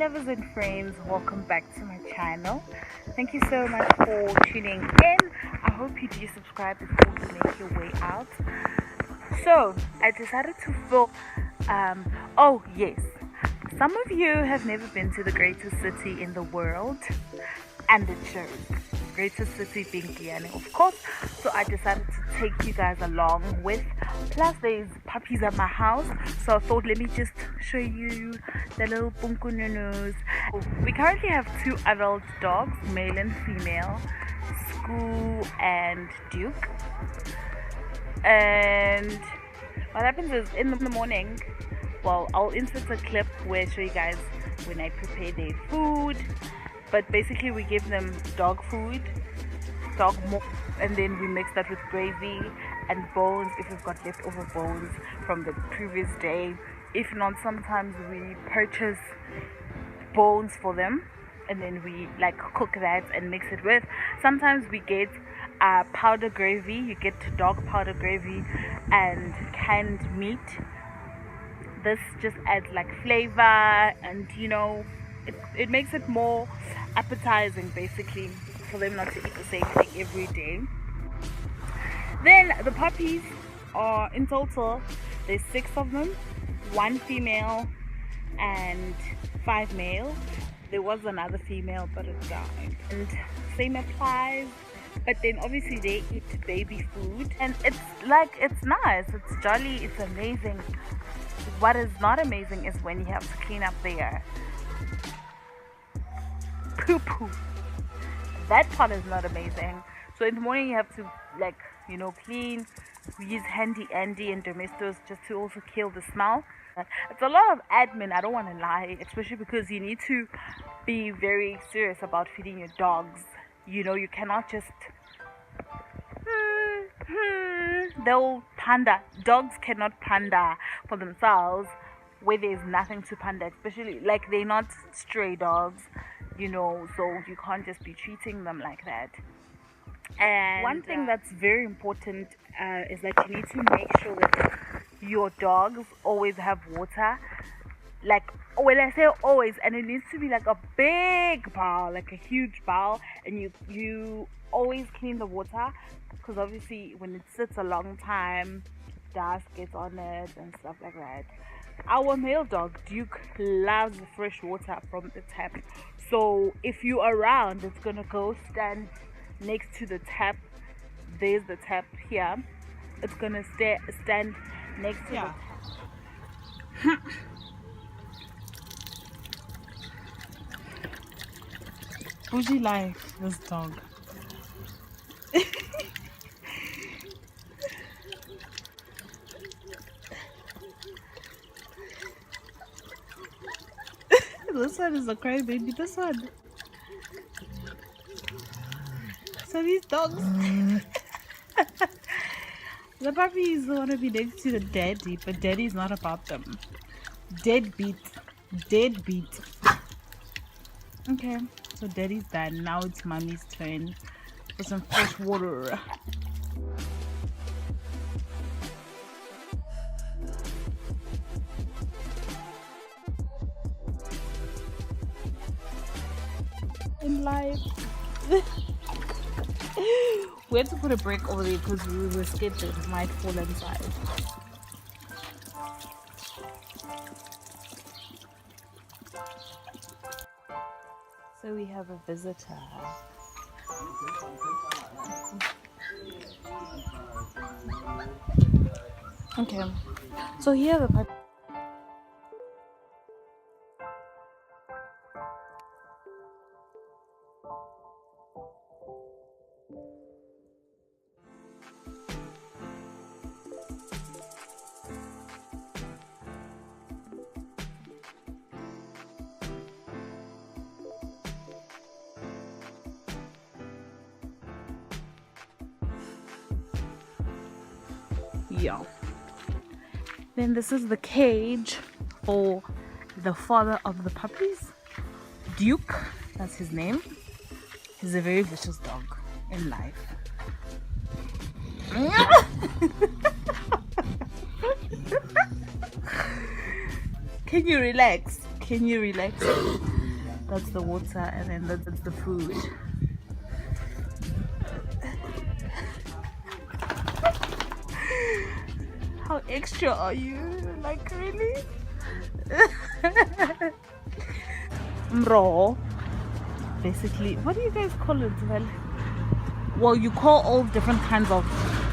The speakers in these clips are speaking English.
lovers and friends, welcome back to my channel. Thank you so much for tuning in. I hope you do subscribe before you make your way out. So I decided to film oh yes, some of you have never been to the greatest city in the world, and it shows. Greatest city being GIYANI, of course. So I decided to take you guys along with. Plus there's puppies at my house, so I thought let me just show you the little punkununus. We currently have 2 adult dogs, male and female, Scoo and Duke. And what happens is in the morning, well, I'll insert a clip where I show you guys when I prepare their food. But basically we give them dog food, dog milk, and then we mix that with gravy and bones if we've got leftover bones from the previous day. If not, sometimes we purchase bones for them and then we like cook that and mix it with. Sometimes we get powder gravy. You get dog powder gravy and canned meat. This just adds like flavor, and you know, it makes it more appetizing basically for them not to eat the same thing every day. Then the puppies are in total, there's 6 of them, 1 female and 5 male. There was another female but it died, and same applies. But then obviously they eat baby food, and it's nice, it's jolly, it's amazing. What is not amazing is when you have to clean up their poo. That part is not amazing. So in the morning you have to, like, you know, clean. We use Handy Andy and Domestos just to also kill the smell. It's a lot of admin, I don't want to lie, especially because you need to be very serious about feeding your dogs. You know, you cannot just they'll panda. Dogs cannot panda for themselves where there's nothing to panda, especially like they're not stray dogs, you know, so you can't just be treating them like that. And one thing that's very important is that you need to make sure that your dogs always have water. Like, when I say always, and it needs to be like a big bowl, like a huge bowl, and you always clean the water, because obviously when it sits a long time, dust gets on it and stuff like that. Our male dog Duke loves fresh water from the tap, so if you're around, it's gonna go stand next to the tap. There's the tap here. It's gonna stand next to the tap. Bougie life, this dog. This one is a crybaby. This one. So these dogs, the puppies want to be next to the daddy, but daddy's not about them. Deadbeat. Okay, so daddy's done. Now it's mommy's turn for some fresh water. In life. We had to put a brick over there because we were scared that it might fall inside. So we have a visitor. Okay, so here the pipe. Yeah. Then this is the cage for the father of the puppies, Duke. That's his name. He's a very vicious dog in life. Can you relax? Can you relax? That's the water, and then that's the food. How extra are you? Like, really? Mro. Basically, what do you guys call it? Well, you call all different kinds of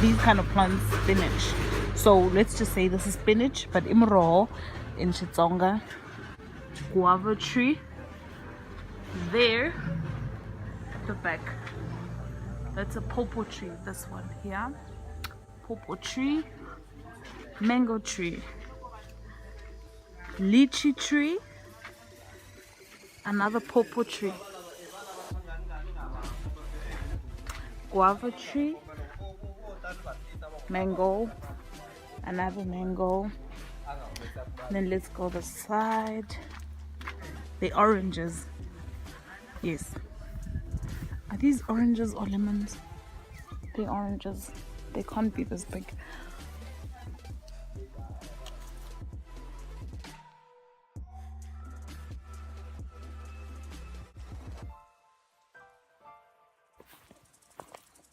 these kind of plants spinach. So let's just say this is spinach, but imro in Xitsonga. Guava tree. There at the back. That's a popo tree. This one here. Popo tree. Mango tree. Lychee tree. Another popo tree. Guava tree. Mango. Another mango. Then let's go the side. The oranges. Yes. Are these oranges or lemons? They're oranges. They can't be this big.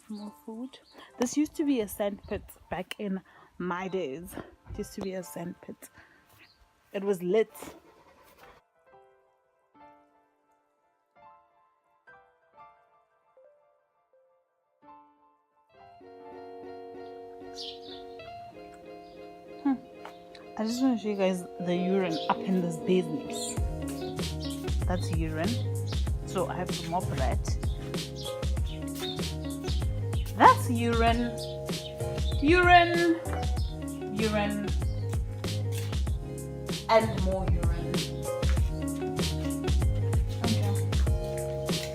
More food. This used to be a sand pit back in my days. It used to be a sand pit. It was lit. I just want to show you guys the urine up in this business. That's urine. So I have to mop that. That's urine. Urine. Urine. And more urine. Okay.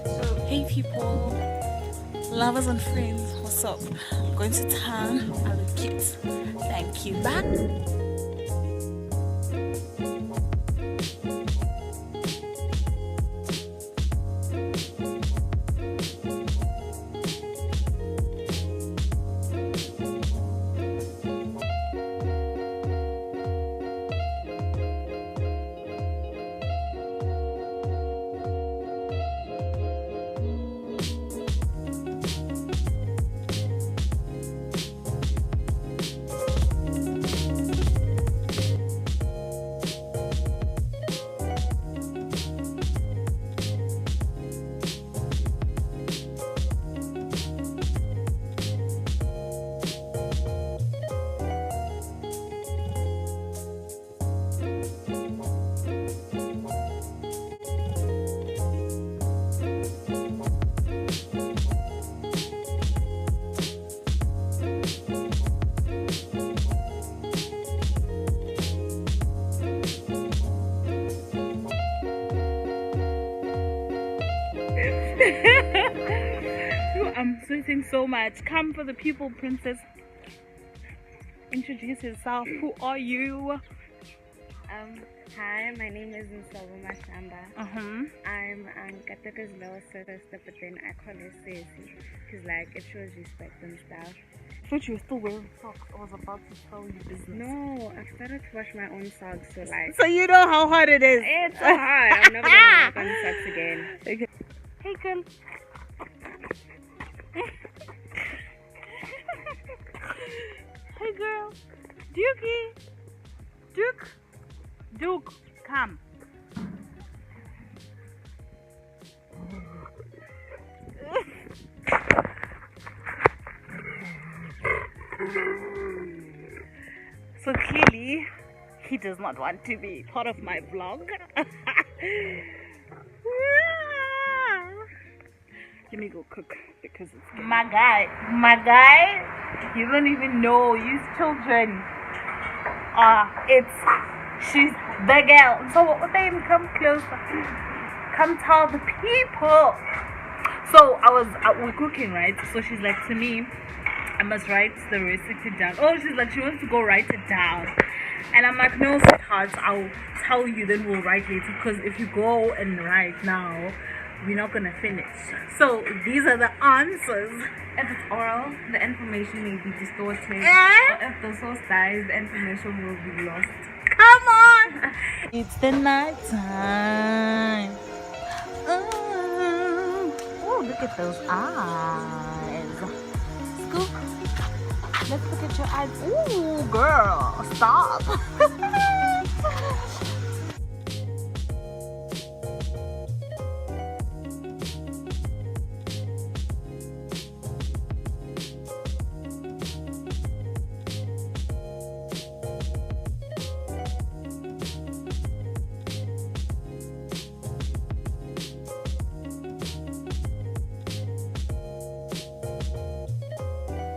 So, hey people. Lovers and friends. What's up? I'm going to town. I look cute. Thank you. Bye. I'm sweating so much. Come for the people, princess. Introduce yourself. Who are you? Hi, my name is Nsobo Mashamba. I'm Kataka's lower sister, but then I call her Sissy because like it shows respect and stuff. I thought you were still wearing socks. I was about to tell you business. No, I started to wash my own socks, so like. So you know how hard it is. It's so hard. I'm never gonna work on socks again. Okay. Hey girl. Hey girl. Dukey. Duke, come. So clearly, he does not want to be part of my vlog. Let me go cook because it's getting... My guy, you don't even know. You children. She's the girl. So then come closer. Come tell the people. So we're cooking, right? So she's like to me, I must write the recipe down. Oh, she's like, she wants to go write it down. And I'm like, no, sweetheart, I'll tell you, then we'll write later. Because if you go and write now, we're not gonna finish. So these are the answers. If it's oral, the information may be distorted. Or if the source dies, the information will be lost. Come on! It's the night time. look at those eyes. Scoop. Let's look at your eyes. Ooh, girl, stop.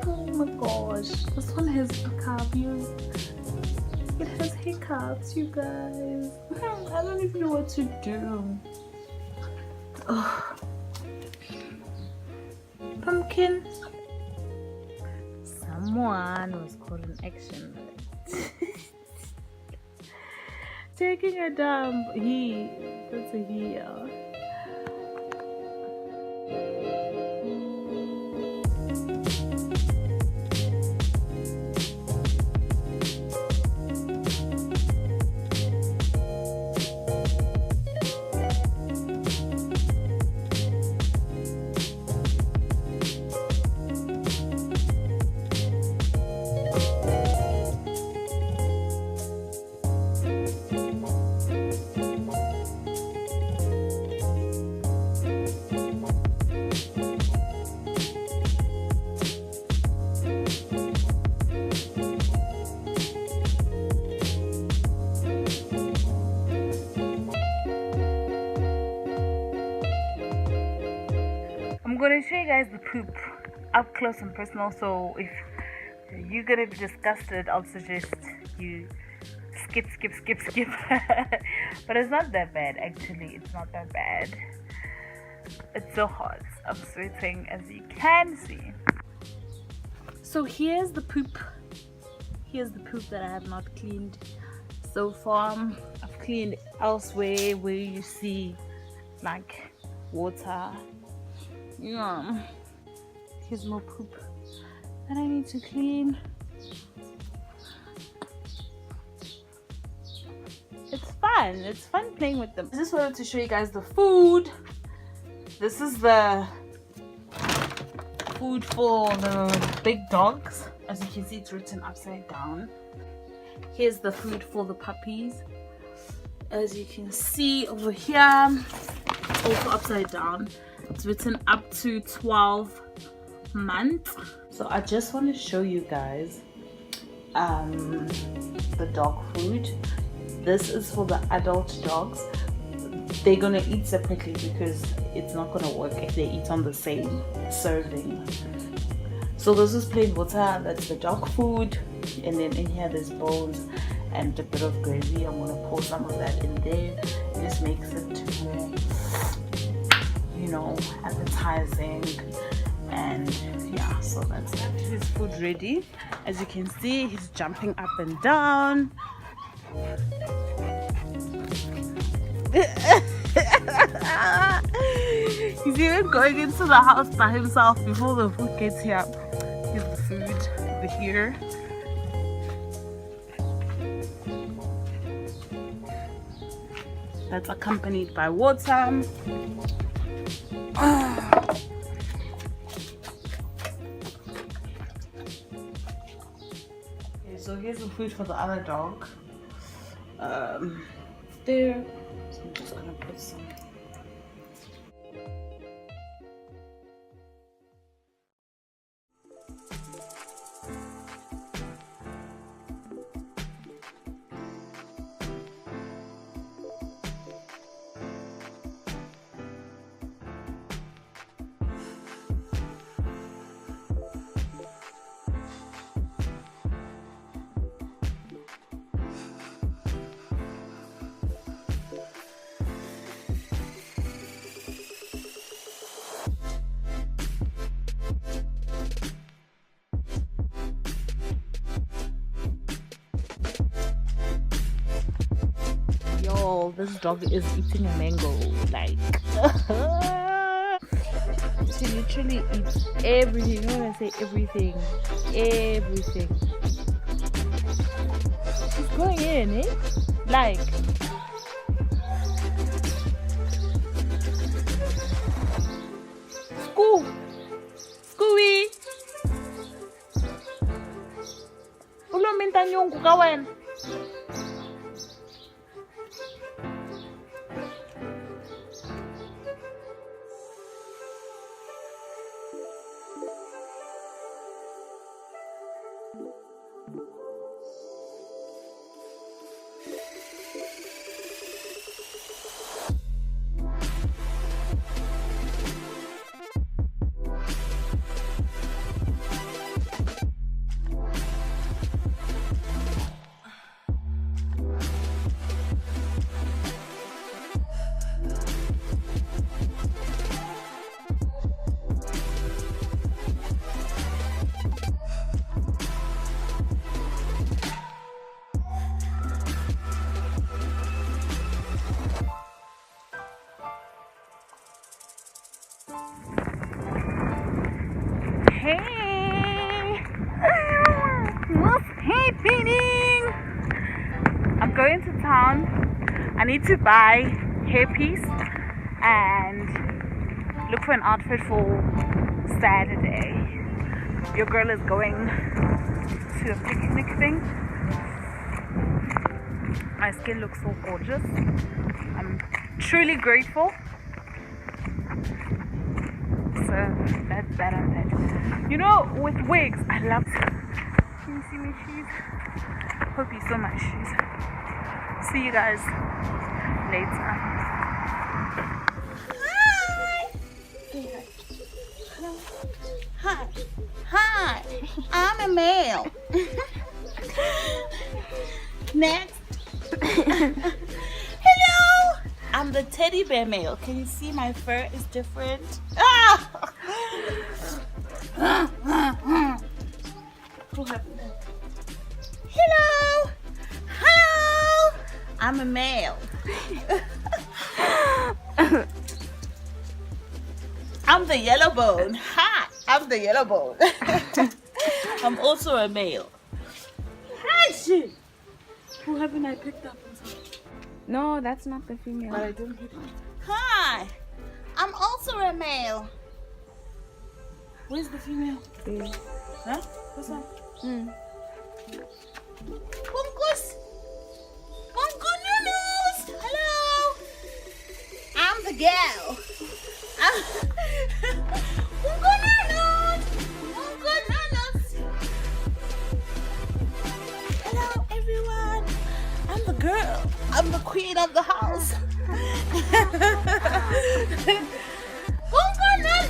Oh my gosh, this one has hiccups. It has hiccups, you guys. I don't even know what to do. Ugh. Pumpkin. Someone was caught in action. Taking a dump. That's a he. I'm gonna show you guys the poop up close and personal, so if you're gonna be disgusted, I'll suggest you skip. But it's not that bad, actually. It's not that bad. It's so hot. I'm sweating, as you can see. So here's the poop. Here's the poop that I have not cleaned so far. I've cleaned elsewhere where you see like water. Yeah. Here's more poop that I need to clean. It's fun. It's fun playing with them. I just wanted to show you guys the food. This is the food for the big dogs. As you can see, it's written upside down. Here's the food for the puppies. As you can see over here, also upside down. It's written up to 12 months. So I just want to show you guys the dog food. This is for the adult dogs. They're gonna eat separately because it's not gonna work if they eat on the same serving. So this is plain water, that's the dog food, and then in here there's bones and a bit of gravy. I'm gonna pour some of that in there. It just makes it more, you know, appetizing. And yeah, so that's his food ready. As you can see, he's jumping up and down. He's even going into the house by himself before the food gets here. Here's the food over here. That's accompanied by water. Okay, so here's the food for the other dog. There. So I'm just gonna put some. This dog is eating a mango, like she literally eats everything. You know when I say everything, everything. She's going in, eh? Like endla nyungu ka wena? Hey, what's happening? I'm going to town. I need to buy hairpiece and look for an outfit for Saturday. Your girl is going to a picnic thing. My skin looks so gorgeous. I'm truly grateful. So that's that on that. You know, with wigs, I love. Can you see my shoes? Hope you saw my shoes. See you guys later. Hi. Hi. I'm a male. Next. Hello. I'm the teddy bear male. Can you see my fur is different? Ah! Hello. Hello. I'm a male. I'm the yellow bone. Hi. I'm the yellow bone. I'm also a male. Hi, shit. Who haven't I picked up on something? No, that's not the female. But I didn't hit it. Hi. I'm also a male. Where's the female? Huh? What's that? Bunkus. Bunkununus. Hello. I'm the girl. Bunkununus. Bunkununus. Hello, everyone. I'm the girl. I'm the queen of the house. Bunkununus.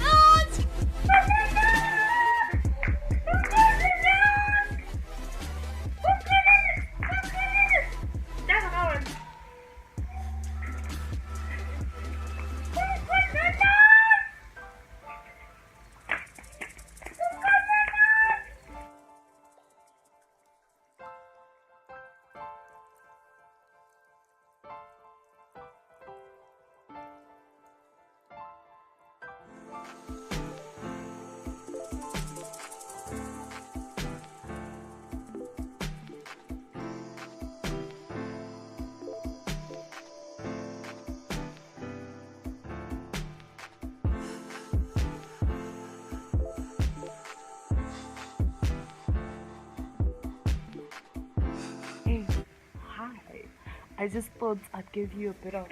I just thought I'd give you a bit of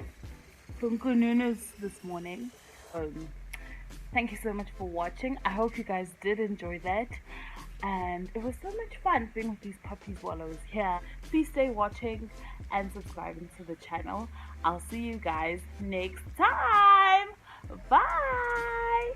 punkununas this morning. Thank you so much for watching. I hope you guys did enjoy that, and it was so much fun being with these puppies while I was here. Please stay watching and subscribing to the channel. I'll see you guys next time. Bye.